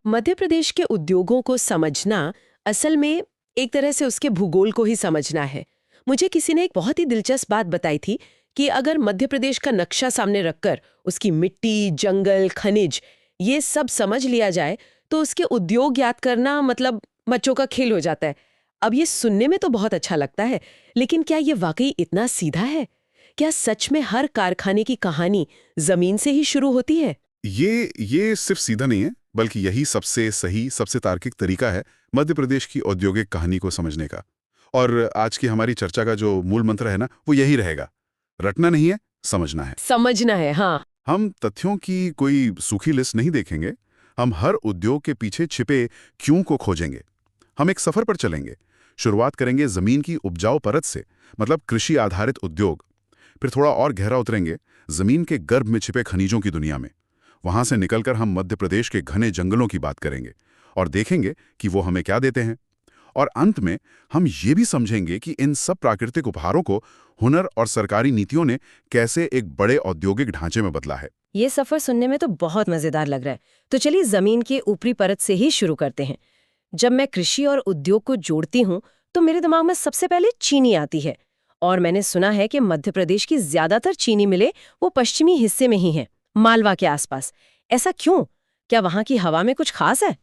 मध्य प्रदेश के उद्योगों को समझना असल में एक तरह से उसके भूगोल को ही समझना है। मुझे किसी ने एक बहुत ही दिलचस्प बात बताई थी कि अगर मध्य प्रदेश का नक्शा सामने रखकर उसकी मिट्टी, जंगल, खनिज ये सब समझ लिया जाए तो उसके उद्योग याद करना मतलब बच्चों का खेल हो जाता है। अब ये सुनने में तो बहुत अच्छा लगता है, लेकिन क्या ये वाकई इतना सीधा है? क्या सच में हर कारखाने की कहानी जमीन से ही शुरू होती है? ये सिर्फ सीधा नहीं है, बल्कि यही सबसे सही, सबसे तार्किक तरीका है मध्य प्रदेश की औद्योगिक कहानी को समझने का। और आज की हमारी चर्चा का जो मूल मंत्र है ना, वो यही रहेगा। रटना नहीं है, समझना है। समझना है, हाँ। हम तथ्यों की कोई सूखी लिस्ट नहीं देखेंगे। हम हर उद्योग के पीछे छिपे क्यों को खोजेंगे। हम एक सफर पर चलेंगे। शुरुआत करेंगे जमीन की उपजाऊ परत से, मतलब कृषि आधारित उद्योग। फिर थोड़ा और गहरा उतरेंगे जमीन के गर्भ में छिपे खनिजों की दुनिया में। वहां से निकलकर हम मध्य प्रदेश के घने जंगलों की बात करेंगे और देखेंगे कि वो हमें क्या देते हैं। और अंत में हम ये भी समझेंगे कि इन सब प्राकृतिक उपहारों को हुनर और सरकारी नीतियों ने कैसे एक बड़े औद्योगिक ढांचे में बदला है। ये सफर सुनने में तो बहुत मजेदार लग रहा है। तो चलिए जमीन के ऊपरी परत से ही शुरू करते हैं। जब मैं कृषि और उद्योग को जोड़ती हूँ तो मेरे दिमाग में सबसे पहले चीनी आती है। और मैंने सुना है कि मध्य प्रदेश की ज्यादातर चीनी मिलें वो पश्चिमी हिस्से में ही हैं, मालवा के आसपास। ऐसा क्यों? क्या वहां की हवा में कुछ खास है?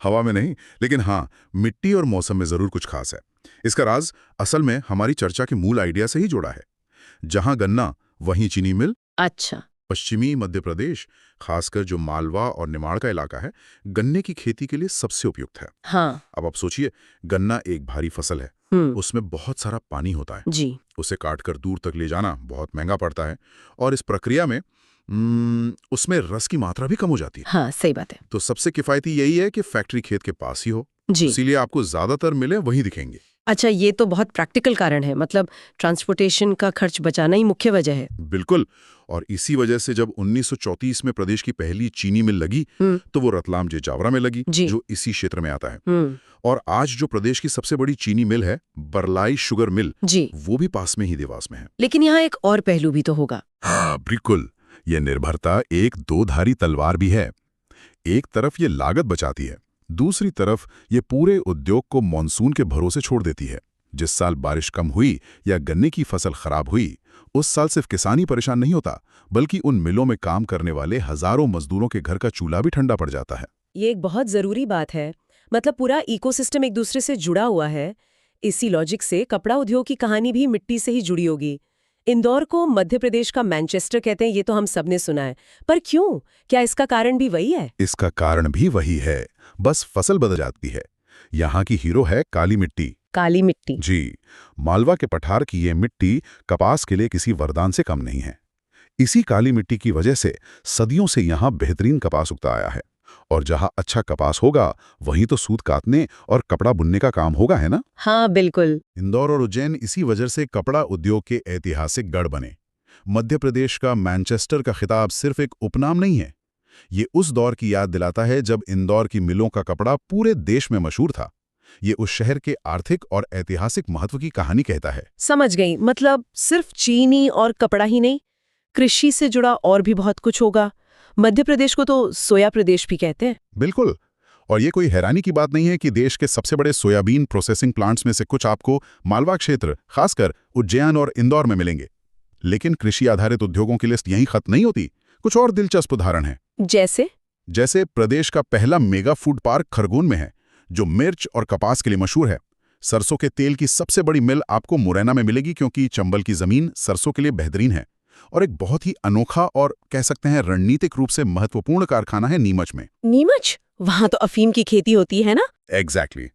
हवा में नहीं, लेकिन हाँ, मिट्टी और मौसम में जरूर कुछ खास है। इसका राज असल में हमारी चर्चा के मूल आइडिया से ही जुड़ा है। जहां गन्ना, वहीं चीनी मिल। अच्छा। पश्चिमी मध्य प्रदेश, खासकर जो मालवा और निमाड़ का इलाका है, गन्ने की खेती के लिए सबसे उपयुक्त है। हाँ। अब आप सोचिए, गन्ना एक भारी फसल है। उसमें बहुत सारा पानी होता है जी। उसे काटकर दूर तक ले जाना बहुत महंगा पड़ता है। और इस प्रक्रिया में उसमें रस की मात्रा भी कम हो जाती है। हाँ, सही बात है। तो सबसे किफायती यही है कि फैक्ट्री खेत के पास ही हो। जी। इसीलिए आपको ज्यादातर मिले वहीं दिखेंगे। अच्छा, ये तो बहुत प्रैक्टिकल कारण है। मतलब ट्रांसपोर्टेशन का खर्च बचाना ही मुख्य वजह है। बिल्कुल। और इसी वजह से जब 1934 में प्रदेश की पहली चीनी मिल लगी तो वो रतलाम जेजावरा में लगी, जो इसी क्षेत्र में आता है। और आज जो प्रदेश की सबसे बड़ी चीनी मिल है, बरलाई शुगर मिल, जी। वो भी पास में ही देवास में है। लेकिन यहाँ एक और पहलू भी तो होगा। हाँ बिल्कुल, ये निर्भरता एक दो-धारी तलवार भी है। एक तरफ ये लागत बचाती है, दूसरी तरफ ये पूरे उद्योग को मानसून के भरोसे छोड़ देती है। जिस साल बारिश कम हुई या गन्ने की फसल खराब हुई, उस साल सिर्फ किसान ही परेशान नहीं होता, बल्कि उन मिलों में काम करने वाले हजारों मजदूरों के घर का चूल्हा भी ठंडा पड़ जाता है। ये एक बहुत जरूरी बात है। मतलब पूरा इकोसिस्टम एक दूसरे से जुड़ा हुआ है। इसी लॉजिक से कपड़ा उद्योग की कहानी भी मिट्टी से ही जुड़ी होगी। इंदौर को मध्य प्रदेश का मैनचेस्टर कहते हैं, ये तो हम सबने सुना है। पर क्यों? क्या इसका कारण भी वही है? इसका कारण भी वही है, बस फसल बदल जाती है। यहाँ की हीरो है काली मिट्टी। काली मिट्टी। जी, मालवा के पठार की ये मिट्टी कपास के लिए किसी वरदान से कम नहीं है। इसी काली मिट्टी की वजह से सदियों से यहाँ बेहतरीन कपास उगता आया है। और जहाँ अच्छा कपास होगा, वहीं तो सूत काटने और कपड़ा बुनने का काम होगा, है ना? हाँ बिल्कुल। इंदौर और उज्जैन इसी वजह से कपड़ा उद्योग के ऐतिहासिक गढ़ बने। मध्य प्रदेश का मैनचेस्टर का खिताब सिर्फ एक उपनाम नहीं है, ये उस दौर की याद दिलाता है जब इंदौर की मिलों का कपड़ा पूरे देश में मशहूर था। ये उस शहर के आर्थिक और ऐतिहासिक महत्व की कहानी कहता है। समझ गई। मतलब सिर्फ चीनी और कपड़ा ही नहीं, कृषि से जुड़ा और भी बहुत कुछ होगा। मध्य प्रदेश को तो सोया प्रदेश भी कहते हैं। बिल्कुल। और ये कोई हैरानी की बात नहीं है कि देश के सबसे बड़े सोयाबीन प्रोसेसिंग प्लांट्स में से कुछ आपको मालवा क्षेत्र, खासकर उज्जैन और इंदौर में मिलेंगे। लेकिन कृषि आधारित उद्योगों की लिस्ट यहीं खत्म नहीं होती। कुछ और दिलचस्प उदाहरण हैं। जैसे प्रदेश का पहला मेगा फूड पार्क खरगोन में है, जो मिर्च और कपास के लिए मशहूर है। सरसों के तेल की सबसे बड़ी मिल आपको मुरैना में मिलेगी, क्योंकि चंबल की जमीन सरसों के लिए बेहतरीन है। और एक बहुत ही अनोखा और कह सकते हैं रणनीतिक रूप से महत्वपूर्ण कारखाना है नीमच में। नीमच? वहां तो अफीम की खेती होती है ना? एग्जैक्टली।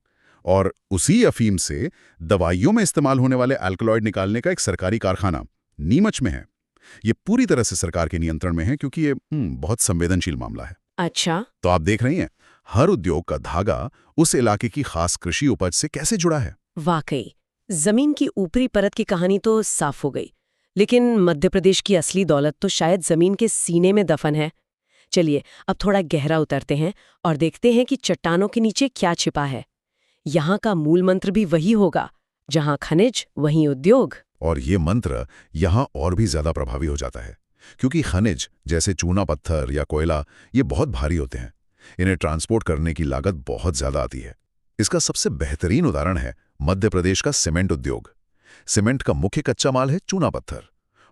और उसी अफीम से दवाइयों में इस्तेमाल होने वाले अल्कलॉइड निकालने का एक सरकारी कारखाना नीमच में है। ये पूरी तरह से सरकार के नियंत्रण में है, क्योंकि ये बहुत संवेदनशील मामला है। अच्छा। तो आप देख रही हैं, हर उद्योग का धागा उस इलाके की खास कृषि उपज से कैसे जुड़ा है। वाकई जमीन की ऊपरी परत की कहानी तो साफ हो गई, लेकिन मध्य प्रदेश की असली दौलत तो शायद जमीन के सीने में दफन है। चलिए अब थोड़ा गहरा उतरते हैं और देखते हैं कि चट्टानों के नीचे क्या छिपा है। यहाँ का मूल मंत्र भी वही होगा, जहाँ खनिज वहीं उद्योग। और ये मंत्र यहाँ और भी ज्यादा प्रभावी हो जाता है, क्योंकि खनिज जैसे चूना पत्थर या कोयला ये बहुत भारी होते हैं। इन्हें ट्रांसपोर्ट करने की लागत बहुत ज्यादा आती है। इसका सबसे बेहतरीन उदाहरण है मध्य प्रदेश का सीमेंट उद्योग। सीमेंट का मुख्य कच्चा माल है चूना पत्थर,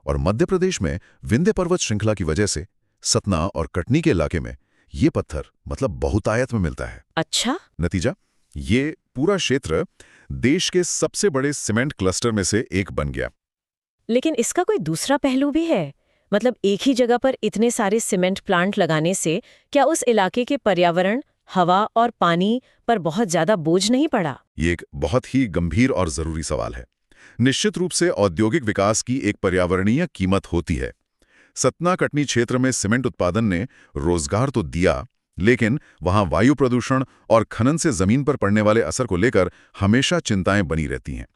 और मध्य प्रदेश में विंध्य पर्वत श्रृंखला की वजह से सतना और कटनी के इलाके में ये पत्थर मतलब बहुतायत में मिलता है। अच्छा। नतीजा, ये पूरा क्षेत्र देश के सबसे बड़े सीमेंट क्लस्टर में से एक बन गया। लेकिन इसका कोई दूसरा पहलू भी है? मतलब एक ही जगह पर इतने सारे सीमेंट प्लांट लगाने से क्या उस इलाके के पर्यावरण, हवा और पानी पर बहुत ज्यादा बोझ नहीं पड़ा? ये एक बहुत ही गंभीर और जरूरी सवाल है। निश्चित रूप से औद्योगिक विकास की एक पर्यावरणीय कीमत होती है। सतना कटनी क्षेत्र में सीमेंट उत्पादन ने रोजगार तो दिया, लेकिन वहां वायु प्रदूषण और खनन से जमीन पर पड़ने वाले असर को लेकर हमेशा चिंताएं बनी रहती हैं।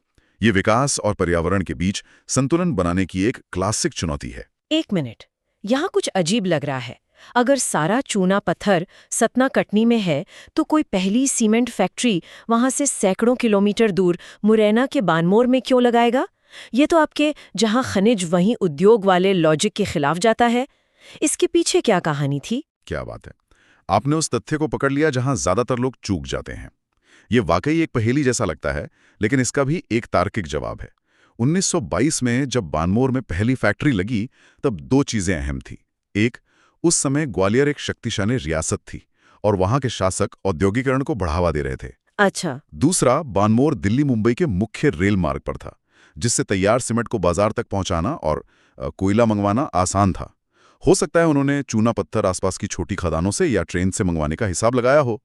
ये विकास और पर्यावरण के बीच संतुलन बनाने की एक क्लासिक चुनौती है। एक मिनट, यहाँ कुछ अजीब लग रहा है। अगर सारा चूना पत्थर सतना कटनी में है, तो कोई पहली सीमेंट फैक्ट्री वहां से सैकड़ों किलोमीटर दूर मुरैना के बानमोर में क्यों लगाएगा? ये तो आपके जहां खनिज वहीं उद्योग वाले लॉजिक के खिलाफ जाता है। इसके पीछे क्या कहानी थी? क्या बात है, आपने उस तथ्य को पकड़ लिया जहां ज्यादातर लोग चूक जाते हैं। ये वाकई एक पहेली जैसा लगता है, लेकिन इसका भी एक तार्किक जवाब है। 1922 में जब बानमोर में पहली फैक्ट्री लगी, तब दो चीजें अहम थी। एक, उस समय ग्वालियर एक शक्तिशाली रियासत थी और वहां के शासक औद्योगिकरण को बढ़ावा दे रहे थे। अच्छा। दूसरा, बानमोर दिल्ली मुंबई के मुख्य रेल मार्ग पर था, जिससे तैयार सीमेंट को बाजार तक पहुंचाना और कोयला मंगवाना आसान था। हो सकता है उन्होंने चूना पत्थर आसपास की छोटी खदानों से या ट्रेन से मंगवाने का हिसाब लगाया हो।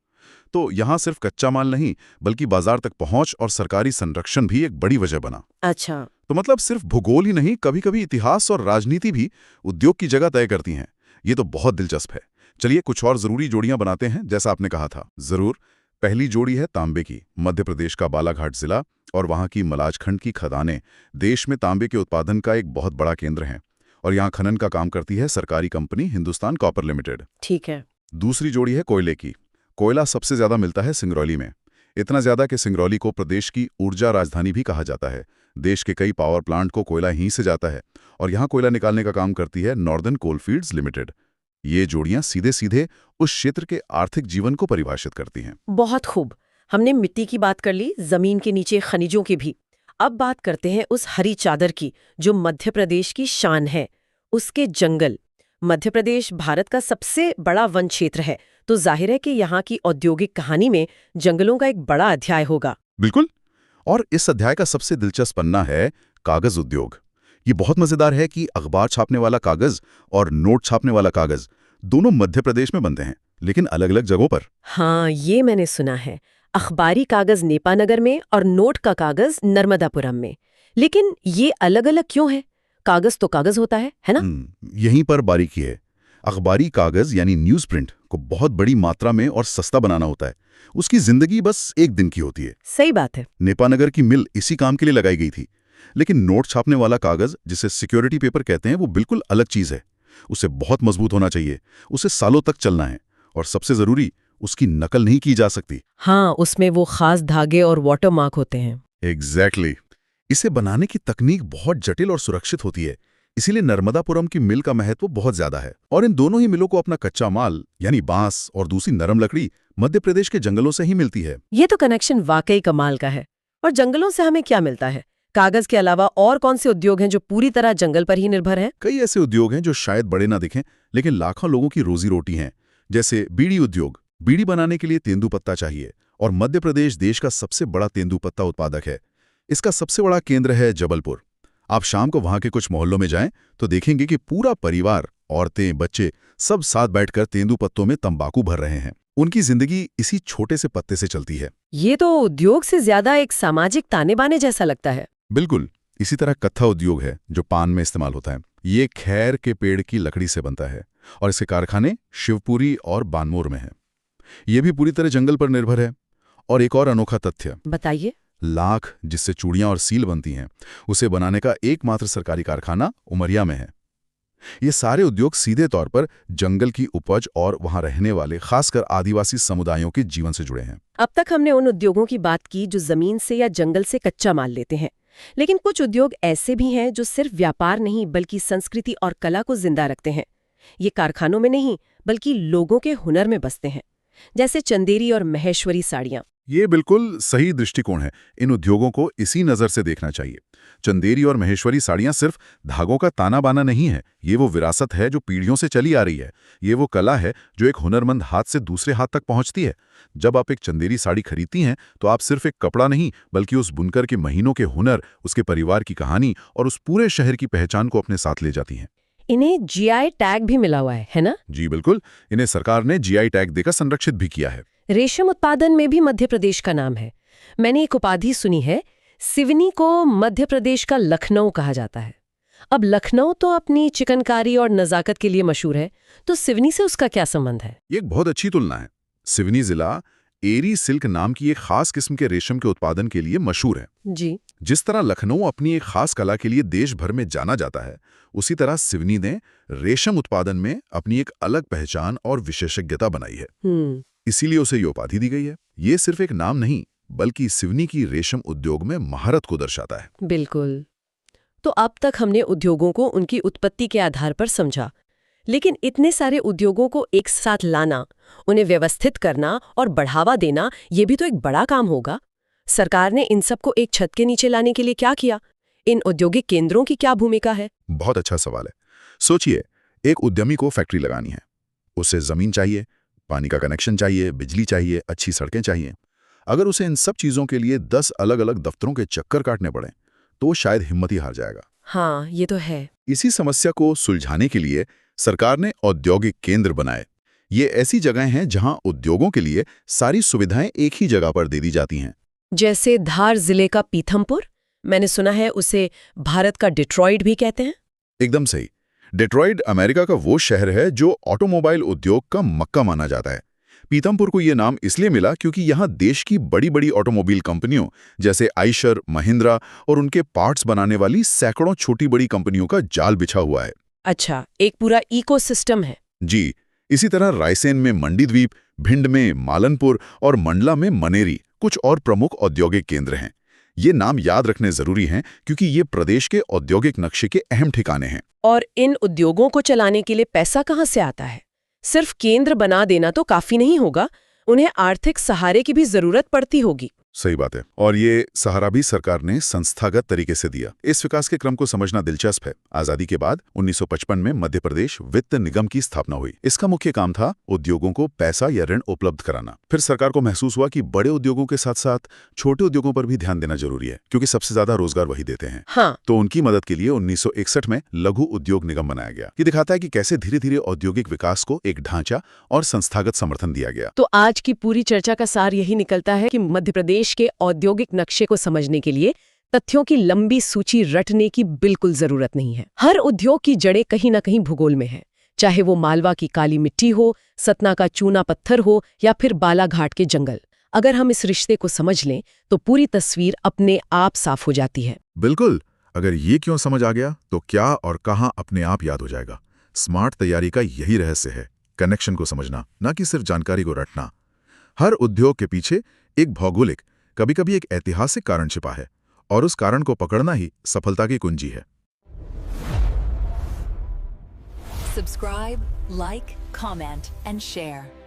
तो यहां सिर्फ कच्चा माल नहीं, बल्कि बाजार तक पहुंच और सरकारी संरक्षण भी एक बड़ी वजह बना। अच्छा। तो मतलब सिर्फ भूगोल ही नहीं, कभी-कभी इतिहास और राजनीति भी उद्योग की जगह तय करती हैं। ये तो बहुत दिलचस्प है। चलिए कुछ और जरूरी जोड़ियां बनाते हैं, जैसा आपने कहा था। जरूर। पहली जोड़ी है तांबे की। मध्य प्रदेश का बालाघाट जिला और वहां की मलाजखंड की खदानें देश में तांबे के उत्पादन का एक बहुत बड़ा केंद्र हैं, और यहाँ खनन का काम करती है सरकारी कंपनी हिंदुस्तान कॉपर लिमिटेड। ठीक है। दूसरी जोड़ी है कोयले की। कोयला सबसे ज्यादा मिलता है सिंगरौली में, इतना ज्यादा कि सिंगरौली को प्रदेश की ऊर्जा राजधानी भी कहा जाता है। देश के कई पावर प्लांट को कोयला यहीं से जाता है, और यहाँ कोयला निकालने का काम करती है नॉर्दर्न कोलफील्ड्स लिमिटेड। ये जोड़ियां सीधे सीधे उस क्षेत्र के आर्थिक जीवन को परिभाषित करती हैं। बहुत खूब। हमने मिट्टी की बात कर ली, जमीन के नीचे खनिजों की भी। अब बात करते हैं उस हरी चादर की जो मध्य प्रदेश की शान है, उसके जंगल। मध्य प्रदेश भारत का सबसे बड़ा वन क्षेत्र है, तो जाहिर है कि यहाँ की औद्योगिक कहानी में जंगलों का एक बड़ा अध्याय होगा। बिल्कुल। और इस अध्याय का सबसे दिलचस्प पन्ना है कागज उद्योग। ये बहुत मजेदार है कि अखबार छापने वाला कागज और नोट छापने वाला कागज दोनों मध्य प्रदेश में बनते हैं, लेकिन अलग अलग जगहों पर। हाँ, ये मैंने सुना है। अखबारी कागज नेपानगर में और नोट का कागज नर्मदापुरम में। लेकिन ये अलग अलग क्यों है? कागज तो कागज होता है ना? यहीं पर बारीकी है। अखबारी कागज यानी न्यूज प्रिंट को बहुत बड़ी मात्रा में और सस्ता बनाना होता है। उसकी जिंदगी बस एक दिन की होती है। सही बात है। नेपानगर की मिल इसी काम के लिए लगाई गई थी। लेकिन नोट छापने वाला कागज, जिसे सिक्योरिटी पेपर कहते हैं, वो बिल्कुल अलग चीज है। उसे बहुत मजबूत होना चाहिए, उसे सालों तक चलना है, और सबसे जरूरी, उसकी नकल नहीं की जा सकती। हाँ, उसमें वो खास धागे और वाटरमार्क होते हैं। एग्जैक्टली। इसे बनाने की तकनीक बहुत जटिल और सुरक्षित होती है, इसीलिए नर्मदापुरम की मिल का महत्व बहुत ज्यादा है। और इन दोनों ही मिलों को अपना कच्चा माल यानी बांस और दूसरी नरम लकड़ी मध्य प्रदेश के जंगलों से ही मिलती है। ये तो कनेक्शन वाकई कमाल का है। और जंगलों से हमें क्या मिलता है? कागज के अलावा और कौन से उद्योग हैं जो पूरी तरह जंगल पर ही निर्भर हैं? कई ऐसे उद्योग हैं जो शायद बड़े ना दिखें, लेकिन लाखों लोगों की रोजी रोटी हैं। जैसे बीड़ी उद्योग। बीड़ी बनाने के लिए तेंदुपत्ता चाहिए, और मध्य प्रदेश देश का सबसे बड़ा तेंदुपत्ता उत्पादक है। इसका सबसे बड़ा केंद्र है जबलपुर। आप शाम को वहां के कुछ मोहल्लों में जाएं तो देखेंगे कि पूरा परिवार, औरतें, बच्चे सब साथ बैठकर तेंदुपत्तों में तंबाकू भर रहे हैं। उनकी जिंदगी इसी छोटे से पत्ते से चलती है। ये तो उद्योग से ज्यादा एक सामाजिक ताने बाने जैसा लगता है। बिल्कुल। इसी तरह कत्था उद्योग है जो पान में इस्तेमाल होता है। ये खैर के पेड़ की लकड़ी से बनता है, और इसके कारखाने शिवपुरी और बानमोर में हैं। ये भी पूरी तरह जंगल पर निर्भर है। और एक और अनोखा तथ्य, बताइए। लाख, जिससे चूड़ियां और सील बनती हैं, उसे बनाने का एकमात्र सरकारी कारखाना उमरिया में है। ये सारे उद्योग सीधे तौर पर जंगल की उपज और वहां रहने वाले खासकर आदिवासी समुदायों के जीवन से जुड़े हैं। अब तक हमने उन उद्योगों की बात की जो जमीन से या जंगल से कच्चा माल लेते हैं, लेकिन कुछ उद्योग ऐसे भी हैं जो सिर्फ व्यापार नहीं बल्कि संस्कृति और कला को जिंदा रखते हैं। ये कारखानों में नहीं बल्कि लोगों के हुनर में बसते हैं। जैसे चंदेरी और महेश्वरी साड़ियां। ये बिल्कुल सही दृष्टिकोण है। इन उद्योगों को इसी नज़र से देखना चाहिए। चंदेरी और महेश्वरी साड़ियां सिर्फ धागों का ताना बाना नहीं है, ये वो विरासत है जो पीढ़ियों से चली आ रही है। ये वो कला है जो एक हुनरमंद हाथ से दूसरे हाथ तक पहुंचती है। जब आप एक चंदेरी साड़ी खरीदती हैं तो आप सिर्फ एक कपड़ा नहीं, बल्कि उस बुनकर के महीनों के हुनर, उसके परिवार की कहानी और उस पूरे शहर की पहचान को अपने साथ ले जाती हैं। इन्हें जीआई टैग भी मिला हुआ है ना? जी बिल्कुल, इन्हें सरकार ने जीआई टैग देकर संरक्षित भी किया है। रेशम उत्पादन में भी मध्य प्रदेश का नाम है। मैंने एक उपाधि सुनी है, सिवनी को मध्य प्रदेश का लखनऊ कहा जाता है। अब लखनऊ तो अपनी चिकनकारी और नजाकत के लिए मशहूर है, तो सिवनी से उसका क्या संबंध है? ये एक बहुत अच्छी तुलना है। सिवनी जिला एरी सिल्क नाम की एक खास किस्म के रेशम के उत्पादन के लिए मशहूर है। जी। जिस तरह लखनऊ अपनी एक खास कला के लिए देश भर में जाना जाता है, उसी तरह सिवनी ने रेशम उत्पादन में अपनी एक अलग पहचान और विशेषज्ञता बनाई है। इसीलिए उसे ये उपाधि दी गई है। ये सिर्फ एक नाम नहीं, बल्कि सिवनी की रेशम उद्योग में महारत को दर्शाता है। बिल्कुल। तो अब तक हमने उद्योगों को उनकी उत्पत्ति के आधार पर समझा, लेकिन इतने सारे उद्योगों को एक साथ लाना, उन्हें व्यवस्थित करना और बढ़ावा देना, ये भी तो एक बड़ा काम होगा। सरकार ने इन सबको एक छत के नीचे लाने के लिए क्या किया? इन औद्योगिक केंद्रों की क्या भूमिका है? बहुत अच्छा सवाल है। सोचिए, एक उद्यमी को फैक्ट्री लगानी है। उसे जमीन चाहिए, पानी का कनेक्शन चाहिए, बिजली चाहिए, अच्छी सड़कें चाहिए। अगर उसे इन सब चीजों के लिए 10 अलग-अलग दफ्तरों के चक्कर काटने पड़े, तो शायद हिम्मत ही हार जाएगा। हाँ, ये तो है। इसी समस्या को सुलझाने के लिए सरकार ने औद्योगिक केंद्र बनाए। ये ऐसी जगहें हैं जहां उद्योगों के लिए सारी सुविधाएं एक ही जगह पर दे दी जाती हैं। जैसे धार जिले का पीथमपुर, मैंने सुना है उसे भारत का डिट्रॉइट भी कहते हैं। एकदम सही। डेट्रॉइट अमेरिका का वो शहर है जो ऑटोमोबाइल उद्योग का मक्का माना जाता है। पीथमपुर को ये नाम इसलिए मिला क्योंकि यहाँ देश की बड़ी-बड़ी ऑटोमोबाइल कंपनियों जैसे आइशर, महिंद्रा और उनके पार्ट्स बनाने वाली सैकड़ों छोटी-बड़ी कंपनियों का जाल बिछा हुआ है। अच्छा, एक पूरा इकोसिस्टम है। जी। इसी तरह रायसेन में मंडीद्वीप, भिंड में मालनपुर और मंडला में मनेरी कुछ और प्रमुख औद्योगिक केंद्र हैं। ये नाम याद रखने जरूरी हैं क्योंकि ये प्रदेश के औद्योगिक नक्शे के अहम ठिकाने हैं। और इन उद्योगों को चलाने के लिए पैसा कहाँ से आता है? सिर्फ केंद्र बना देना तो काफी नहीं होगा, उन्हें आर्थिक सहारे की भी जरूरत पड़ती होगी। सही बात है। और ये सहारा भी सरकार ने संस्थागत तरीके से दिया। इस विकास के क्रम को समझना दिलचस्प है। आजादी के बाद 1955 में मध्य प्रदेश वित्त निगम की स्थापना हुई। इसका मुख्य काम था उद्योगों को पैसा या ऋण उपलब्ध कराना। फिर सरकार को महसूस हुआ कि बड़े उद्योगों के साथ साथ छोटे उद्योगों पर भी ध्यान देना जरूरी है, क्योंकि सबसे ज्यादा रोजगार वही देते हैं। हाँ। तो उनकी मदद के लिए 1961 में लघु उद्योग निगम बनाया गया। ये दिखाता है कि कैसे धीरे धीरे औद्योगिक विकास को एक ढांचा और संस्थागत समर्थन दिया गया। तो आज की पूरी चर्चा का सार यही निकलता है कि मध्य प्रदेश के औद्योगिक नक्शे को समझने के लिए तथ्यों की लंबी सूची रटने की बिल्कुल जरूरत नहीं है। हर उद्योग की जड़ें कहीं न कहीं भूगोल में है, चाहे वो मालवा की काली मिट्टी हो, सतना का चूना पत्थर हो या फिर बालाघाट के जंगल। अगर हम इस रिश्ते को समझ लें तो पूरी तस्वीर अपने आप साफ हो जाती है। बिल्कुल। अगर ये क्यों समझ आ गया तो क्या और कहां अपने आप याद हो जाएगा। स्मार्ट तैयारी का यही रहस्य है, कनेक्शन को समझना, ना कि सिर्फ जानकारी को रटना। हर उद्योग के पीछे एक भौगोलिक, कभी-कभी एक ऐतिहासिक कारण छिपा है, और उस कारण को पकड़ना ही सफलता की कुंजी है। Subscribe, like, comment, and share.